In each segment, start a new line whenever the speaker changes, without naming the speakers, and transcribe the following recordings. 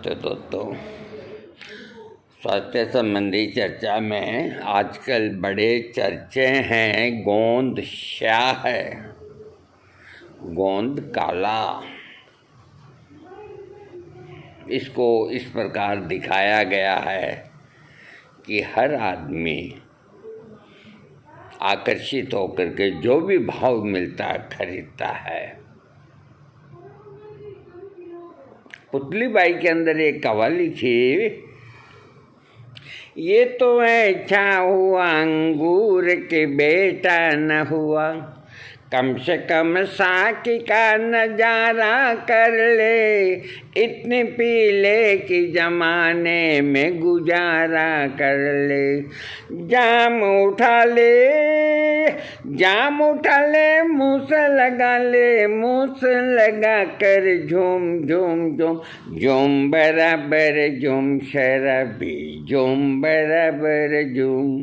नमस्ते दोस्तों। स्वास्थ्य संबंधी चर्चा में आजकल बड़े चर्चे हैं गोंद स्याह, गोंद काला। इसको इस प्रकार दिखाया गया है कि हर आदमी आकर्षित होकर के जो भी भाव मिलता है खरीदता है। पुतली बाई के अंदर एक कव्वाली थी, ये तो ऐसा हुआ अंगूर के बेटा न हुआ, कम से कम साकी का नजारा कर ले, इतने पी ले कि जमाने में गुजारा कर ले। जाम उठा ले मुँह से लगा ले, मुँह से लगा कर झूम झूम झूम झूम बराबर झूम शराबी झूम बराबर झूम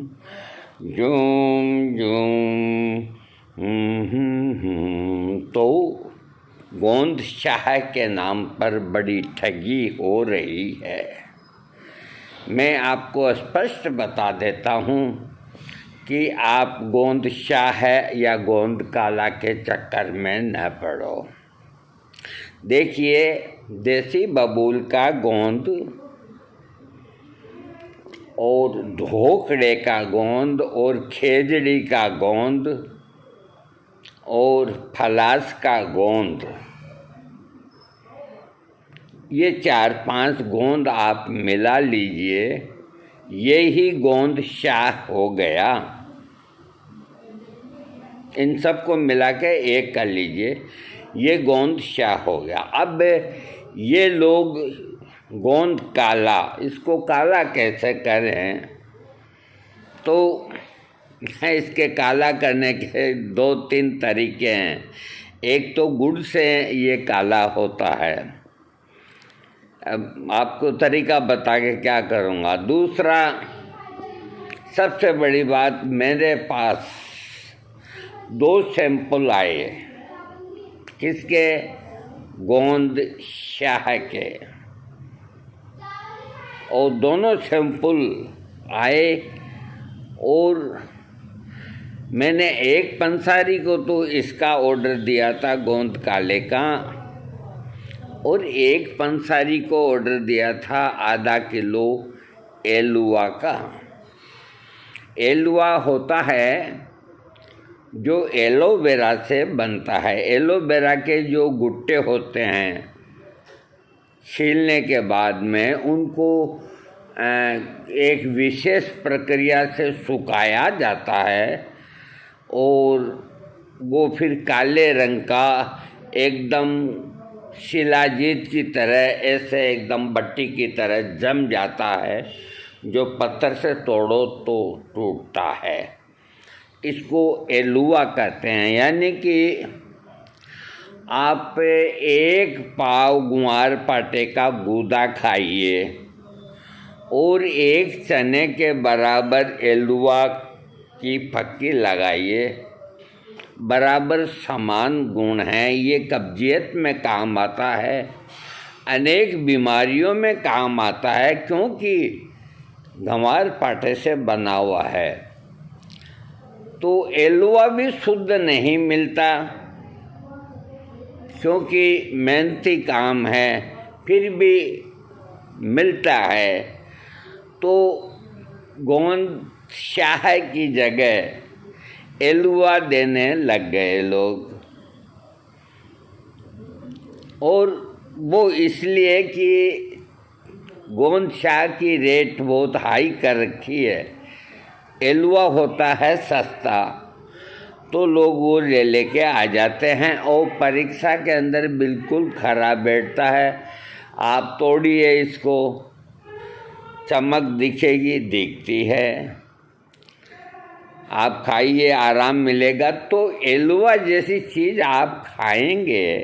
झूम झूम। तो गोंद स्याह के नाम पर बड़ी ठगी हो रही है। मैं आपको स्पष्ट बता देता हूँ कि आप गोंद स्याह या गोंद काला के चक्कर में न पड़ो। देखिए, देसी बबूल का गोंद और ढोकड़े का गोंद और खेजड़ी का गोंद और फलास का गोंद, ये 4-5 गोंद आप मिला लीजिए, ये ही गोंद स्याह हो गया। इन सबको मिला के एक कर लीजिए, ये गोंद स्याह हो गया। अब ये लोग गोंद काला, इसको काला कैसे करें? तो इसके काला करने के 2-3 तरीके हैं। एक तो गुड़ से ये काला होता है, अब आपको तरीका बता के क्या करूँगा। दूसरा, सबसे बड़ी बात, मेरे पास 2 सैंपल आए, किसके? गोंद स्याह के। और दोनों सैंपल आए और मैंने एक पंसारी को तो इसका ऑर्डर दिया था गोंद काले का, और एक पंसारी को ऑर्डर दिया था आधा किलो एलुआ का। एलुआ होता है जो एलोवेरा से बनता है। एलोवेरा के जो गुट्टे होते हैं, छीलने के बाद में उनको एक विशेष प्रक्रिया से सुखाया जाता है और वो फिर काले रंग का एकदम शिलाजीत की तरह, ऐसे एकदम बट्टी की तरह जम जाता है, जो पत्थर से तोड़ो तो टूटता है। इसको एलुआ कहते हैं। यानी कि आप 1 पाव गुआर पाटे का गूदा खाइए और 1 चने के बराबर एलुआ की फक्की लगाइए, बराबर समान गुण हैं। ये कब्जियत में काम आता है, अनेक बीमारियों में काम आता है, क्योंकि गंवार पाटे से बना हुआ है। तो एलुआ भी शुद्ध नहीं मिलता, क्योंकि मेहनती काम है, फिर भी मिलता है। तो गोंद स्याह की जगह एलुआ देने लग गए लोग, और वो इसलिए कि गोंद स्याह की रेट बहुत हाई कर रखी है, एलुआ होता है सस्ता, तो लोग वो ले लेके आ जाते हैं और परीक्षा के अंदर बिल्कुल खरा बैठता है। आप तोड़िए इसको, चमक दिखेगी, दिखती है, आप खाइए, आराम मिलेगा। तो एलुआ जैसी चीज़ आप खाएंगे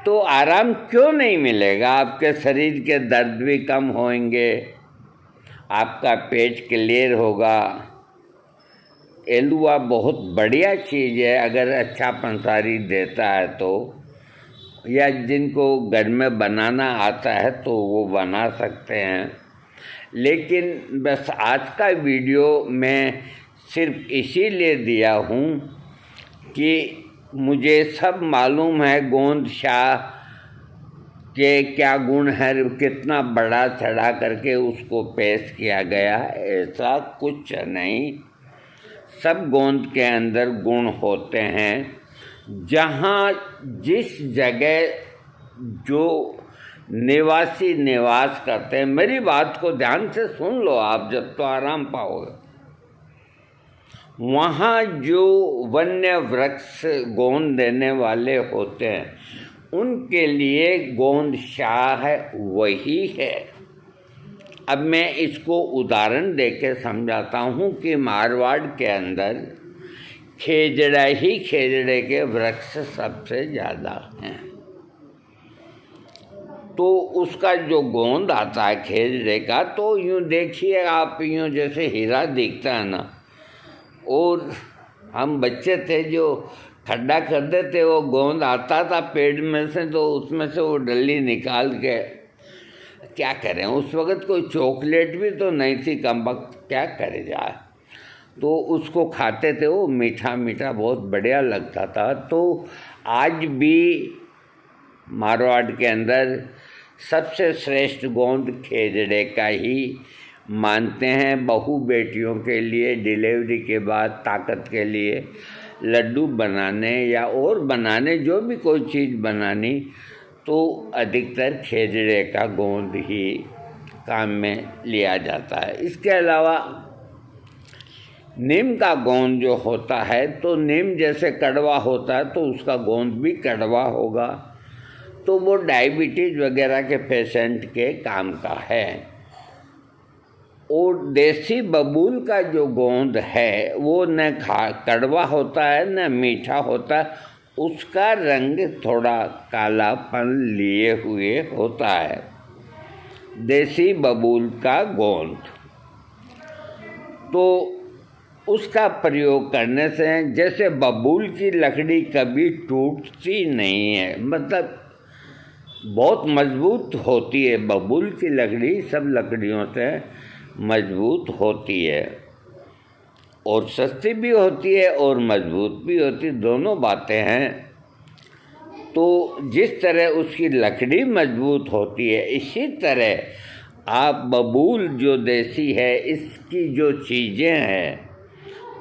तो आराम क्यों नहीं मिलेगा? आपके शरीर के दर्द भी कम होंगे, आपका पेट क्लियर होगा। एलुआ बहुत बढ़िया चीज़ है अगर अच्छा पंसारी देता है तो। या जिनको घर में बनाना आता है तो वो बना सकते हैं। लेकिन बस आज का वीडियो मैं सिर्फ इसीलिए दिया हूँ कि मुझे सब मालूम है गोंद शाह के क्या गुण है, कितना बड़ा चढ़ा करके उसको पेश किया गया, ऐसा कुछ नहीं। सब गोंद के अंदर गुण होते हैं। जहाँ जिस जगह जो निवासी निवास करते हैं, मेरी बात को ध्यान से सुन लो आप, जब तो आराम पाओगे। वहाँ जो वन्य वृक्ष गोंद देने वाले होते हैं उनके लिए गोंद शाह वही है। अब मैं इसको उदाहरण देके समझाता हूँ कि मारवाड़ के अंदर खेजड़ा ही खेजड़े के वृक्ष सबसे ज़्यादा हैं। तो उसका जो गोंद आता है खेजड़े का, तो यूँ देखिए आप, यूँ जैसे हीरा दिखता है ना। और हम बच्चे थे जो खड्डा करते थे, वो गोंद आता था पेड़ में से, तो उसमें से वो डली निकाल के क्या करें, उस वक़्त कोई चॉकलेट भी तो नहीं थी, कम वक्त क्या करे जाए, तो उसको खाते थे। वो मीठा मीठा बहुत बढ़िया लगता था। तो आज भी मारवाड़ के अंदर सबसे श्रेष्ठ गोंद खेजड़े का ही मानते हैं। बहू बेटियों के लिए डिलीवरी के बाद ताकत के लिए लड्डू बनाने या और बनाने, जो भी कोई चीज़ बनानी, तो अधिकतर खेजड़े का गोंद ही काम में लिया जाता है। इसके अलावा नीम का गोंद जो होता है, तो नीम जैसे कड़वा होता है तो उसका गोंद भी कड़वा होगा, तो वो डायबिटीज़ वगैरह के पेशेंट के काम का है। और देसी बबूल का जो गोंद है वो न कड़वा होता है न मीठा होता है, उसका रंग थोड़ा कालापन लिए हुए होता है। देसी बबूल का गोंद, तो उसका प्रयोग करने से जैसे बबूल की लकड़ी कभी टूटती नहीं है, मतलब बहुत मजबूत होती है। बबूल की लकड़ी सब लकड़ियों से मजबूत होती है और सस्ती भी होती है और मजबूत भी होती, दोनों बातें हैं। तो जिस तरह उसकी लकड़ी मजबूत होती है, इसी तरह आप बबूल जो देसी है, इसकी जो चीज़ें हैं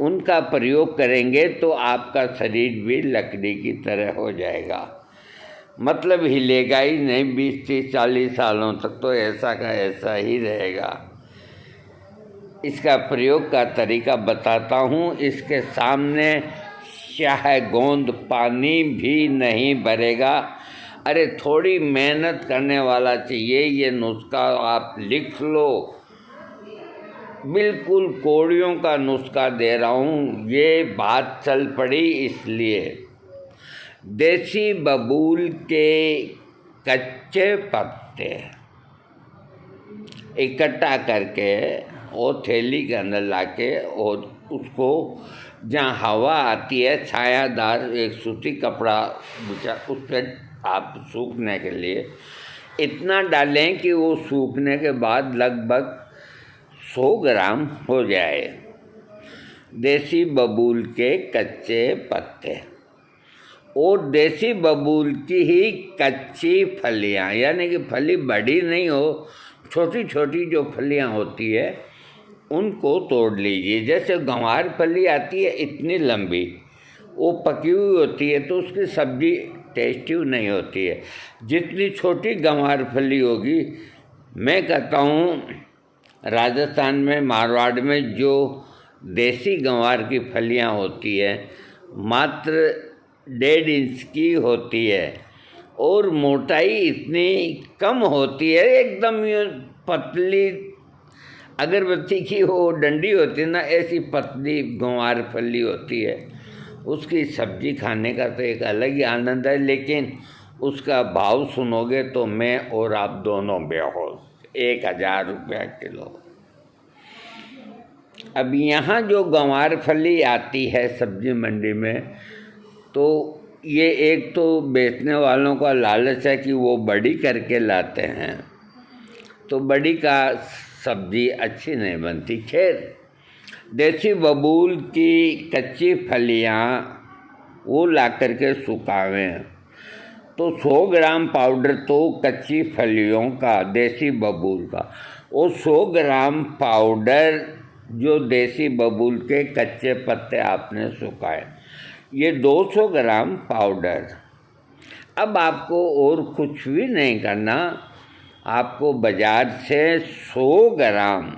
उनका प्रयोग करेंगे तो आपका शरीर भी लकड़ी की तरह हो जाएगा, मतलब हिलेगा ही नहीं। 20, 30, 40 सालों तक तो ऐसा का ऐसा ही रहेगा। इसका प्रयोग का तरीका बताता हूँ। इसके सामने शाह गोंद पानी भी नहीं भरेगा। अरे थोड़ी मेहनत करने वाला चाहिए। ये नुस्खा आप लिख लो, बिल्कुल कौड़ियों का नुस्खा दे रहा हूँ। ये बात चल पड़ी इसलिए। देसी बबूल के कच्चे पत्ते इकट्ठा करके और थैली के अंदर लाके, और उसको जहाँ हवा आती है, छायादार एक सूती कपड़ा बिछा, उस पर आप सूखने के लिए इतना डालें कि वो सूखने के बाद लगभग 100 ग्राम हो जाए। देसी बबूल के कच्चे पत्ते और देसी बबूल की ही कच्ची फलियाँ, यानी कि फली बड़ी नहीं हो, छोटी छोटी जो फलियाँ होती है उनको तोड़ लीजिए। जैसे गंवार फली आती है इतनी लंबी, वो पकी हुई होती है तो उसकी सब्ज़ी टेस्टी नहीं होती है। जितनी छोटी गंवार फली होगी, मैं कहता हूँ राजस्थान में, मारवाड़ में जो देसी गंवार की फलियाँ होती है मात्र 1.5 इंच की होती है और मोटाई इतनी कम होती है, एकदम ये पतली अगरबत्ती की वो डंडी होती है ना, ऐसी पतली गंवार फली होती है। उसकी सब्जी खाने का तो एक अलग ही आनंद है, लेकिन उसका भाव सुनोगे तो मैं और आप दोनों बेहोश। 1000 रुपया किलो। अब यहाँ जो गंवार फली आती है सब्जी मंडी में, तो ये एक तो बेचने वालों का लालच है कि वो बड़ी करके लाते हैं, तो बड़ी का सब्ज़ी अच्छी नहीं बनती। खैर, देसी बबूल की कच्ची फलियाँ वो ला करके सुखावें, तो 100 ग्राम पाउडर तो कच्ची फलियों का देसी बबूल का, और 100 ग्राम पाउडर जो देसी बबूल के कच्चे पत्ते आपने सुखाए, ये 200 ग्राम पाउडर। अब आपको और कुछ भी नहीं करना, आपको बाज़ार से 100 ग्राम,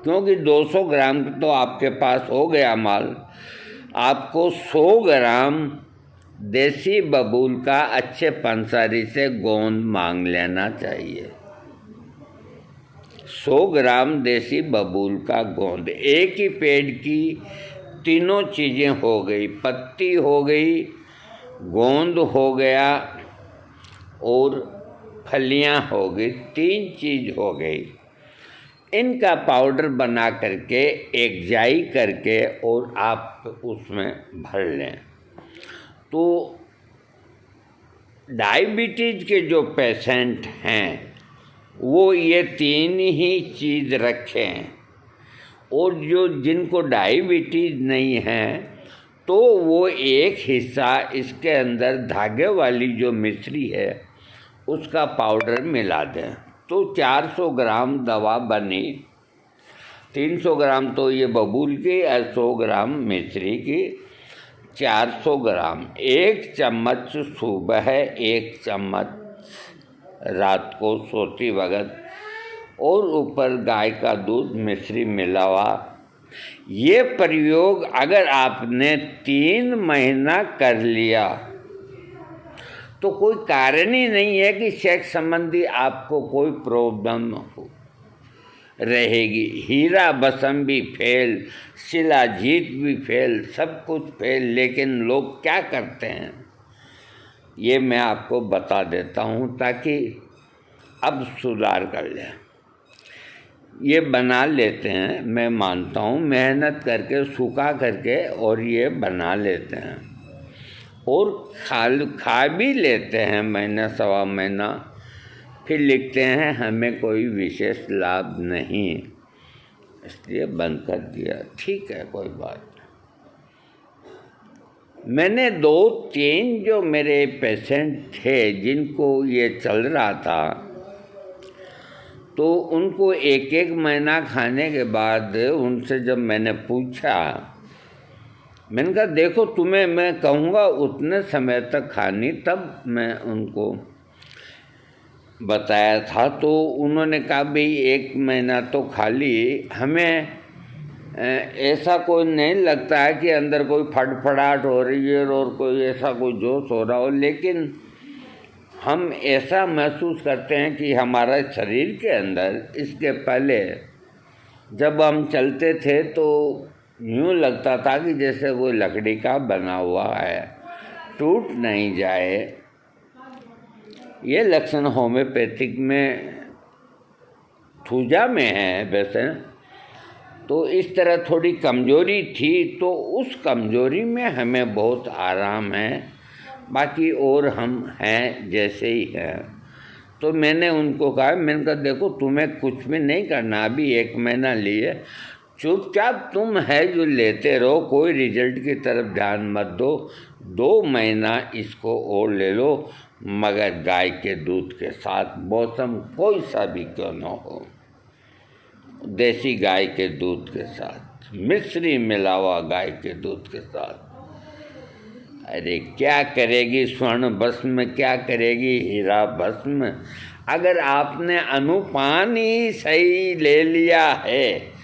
क्योंकि 200 ग्राम तो आपके पास हो गया माल, आपको 100 ग्राम देसी बबूल का अच्छे पंसारी से गोंद मांग लेना चाहिए। 100 ग्राम देसी बबूल का गोंद, एक ही पेड़ की तीनों चीज़ें हो गई, पत्ती हो गई, गोंद हो गया और फलियां हो गई, 3 चीज़ हो गई। इनका पाउडर बना करके एक जाई करके और आप उसमें भर लें। तो डायबिटीज़ के जो पेशेंट हैं वो ये 3 ही चीज़ रखें, और जो जिनको डायबिटीज़ नहीं है तो वो एक हिस्सा इसके अंदर धागे वाली जो मिश्री है उसका पाउडर मिला दें, तो 400 ग्राम दवा बनी। 300 ग्राम तो ये बबूल की और 100 ग्राम मिश्री की, 400 ग्राम। 1 चम्मच सुबह, 1 चम्मच रात को सोती वक्त, और ऊपर गाय का दूध मिश्री मिला हुआ। ये प्रयोग अगर आपने 3 महीना कर लिया तो कोई कारण ही नहीं है कि सेक्स संबंधी आपको कोई प्रॉब्लम हो रहेगी। हीरा बसम भी फेल, शिलाजीत भी फेल, सब कुछ फेल, लेकिन लोग क्या करते हैं ये मैं आपको बता देता हूँ ताकि अब सुधार कर लें। ये बना लेते हैं, मैं मानता हूँ, मेहनत करके सूखा करके, और ये बना लेते हैं और खा भी लेते हैं महीना सवा महीना, फिर लिखते हैं हमें कोई विशेष लाभ नहीं, इसलिए बंद कर दिया। ठीक है, कोई बात नहीं। मैंने 2-3 जो मेरे पेशेंट थे जिनको ये चल रहा था, तो उनको 1-1 महीना खाने के बाद उनसे जब मैंने पूछा, मैंने कहा देखो तुम्हें मैं कहूँगा उतने समय तक खानी, तब मैं उनको बताया था, तो उन्होंने कहा भाई 1 महीना तो खा ली, हमें ऐसा कोई नहीं लगता है कि अंदर कोई फड़फड़ाहट हो रही है और कोई ऐसा कोई जोश हो रहा हो, लेकिन हम ऐसा महसूस करते हैं कि हमारा शरीर के अंदर, इसके पहले जब हम चलते थे तो यूँ लगता था कि जैसे कोई लकड़ी का बना हुआ है, टूट नहीं जाए। ये लक्षण होम्योपैथिक में, थूजा में है वैसे, तो इस तरह थोड़ी कमजोरी थी, तो उस कमजोरी में हमें बहुत आराम है, बाकी और हम हैं जैसे ही हैं। तो मैंने उनको कहा, मैंने कहा देखो तुम्हें कुछ भी नहीं करना, अभी 1 महीना लिए, चुपचाप तुम है जो लेते रहो, कोई रिजल्ट की तरफ ध्यान मत दो, 2 महीना इसको और ले लो, मगर गाय के दूध के साथ, मौसम कोई सा भी क्यों न हो, देसी गाय के दूध के साथ, मिश्री मिला हुआ गाय के दूध के साथ। अरे क्या करेगी स्वर्ण भस्म, क्या करेगी हीरा भस्म, अगर आपने अनुपान ही सही ले लिया है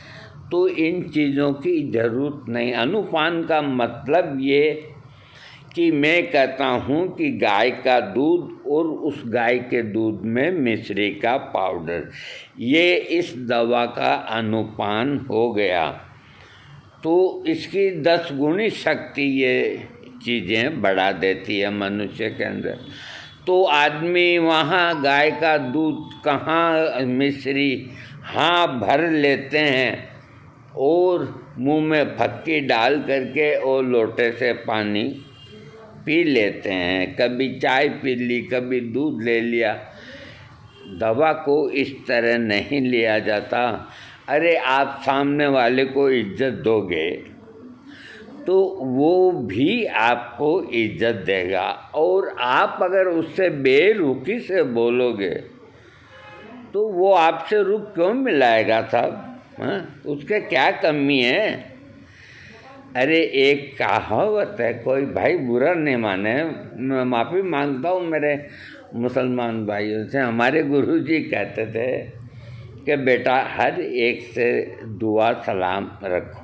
तो इन चीज़ों की ज़रूरत नहीं। अनुपान का मतलब ये कि मैं कहता हूँ कि गाय का दूध और उस गाय के दूध में मिश्री का पाउडर, ये इस दवा का अनुपान हो गया, तो इसकी 10 गुनी शक्ति ये चीज़ें बढ़ा देती है मनुष्य के अंदर। तो आदमी वहाँ गाय का दूध कहाँ मिश्री हाँ भर लेते हैं और मुंह में फक्की डाल करके और लोटे से पानी पी लेते हैं, कभी चाय पी ली, कभी दूध ले लिया। दवा को इस तरह नहीं लिया जाता। अरे आप सामने वाले को इज्जत दोगे तो वो भी आपको इज्जत देगा, और आप अगर उससे बेरुखी से बोलोगे तो वो आपसे रुख क्यों मिलाएगा साहब? हाँ, उसके क्या कमी है? अरे एक कहावत है, कोई भाई बुरा नहीं माने, मैं माफ़ी मांगता हूँ मेरे मुसलमान भाइयों से। हमारे गुरुजी कहते थे कि बेटा हर एक से दुआ सलाम रखो,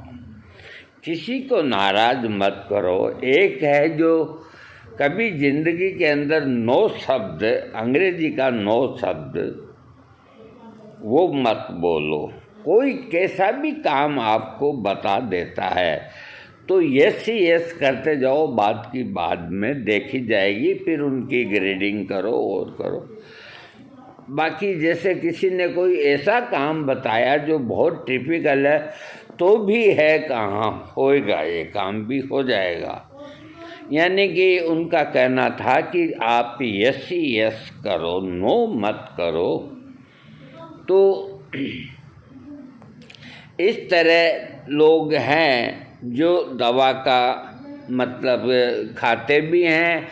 किसी को नाराज़ मत करो। एक है जो कभी ज़िंदगी के अंदर 9 शब्द, अंग्रेजी का 9 शब्द, वो मत बोलो। कोई कैसा भी काम आपको बता देता है तो यस ही यस करते जाओ, बात की बाद में देखी जाएगी, फिर उनकी ग्रेडिंग करो और करो। बाकी जैसे किसी ने कोई ऐसा काम बताया जो बहुत टिपिकल है तो भी है कहाँ होएगा, ये काम भी हो जाएगा। यानी कि उनका कहना था कि आप यस ही यस करो, नो मत करो। तो इस तरह लोग हैं जो दवा का मतलब खाते भी हैं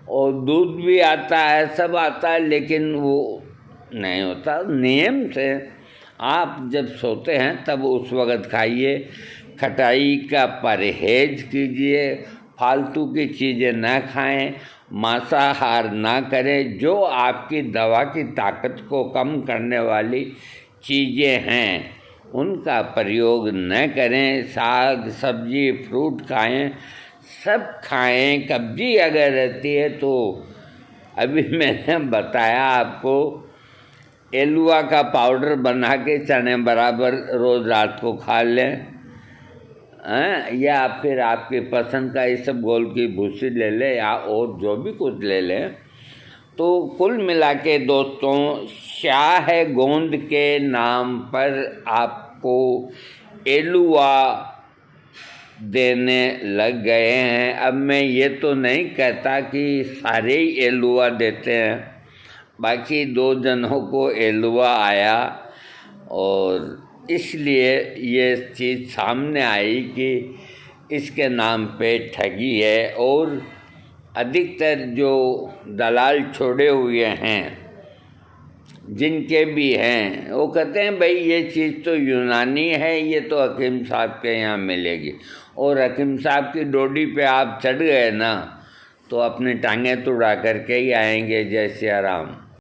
और दूध भी आता है, सब आता है, लेकिन वो नहीं होता। नियम से आप जब सोते हैं तब उस वक़्त खाइए, खटाई का परहेज कीजिए, फालतू की चीज़ें ना खाएं, मांसाहार ना करें। जो आपकी दवा की ताकत को कम करने वाली चीज़ें हैं उनका प्रयोग न करें। साग सब्जी फ्रूट खाएं, सब खाएं। कब्जी अगर रहती है तो अभी मैंने बताया आपको, एलुआ का पाउडर बना के चने बराबर रोज़ रात को खा लें, या फिर आपकी पसंद का इसबगोल की भूसी ले लें या और जो भी कुछ ले लें। तो कुल मिला के दोस्तों, शाह गोंद के नाम पर आपको एलुआ देने लग गए हैं। अब मैं ये तो नहीं कहता कि सारे ही एलुआ देते हैं, बाकी 2 जनों को एलुआ आया और इसलिए ये चीज़ सामने आई कि इसके नाम पे ठगी है। और अधिकतर जो दलाल छोड़े हुए हैं, जिनके भी हैं, वो कहते हैं भाई ये चीज़ तो यूनानी है, ये तो हकीम साहब के यहाँ मिलेगी। और हकीम साहब की डोडी पे आप चढ़ गए ना तो अपनी टांगें तुड़ा करके ही आएंगे। जय सिया राम।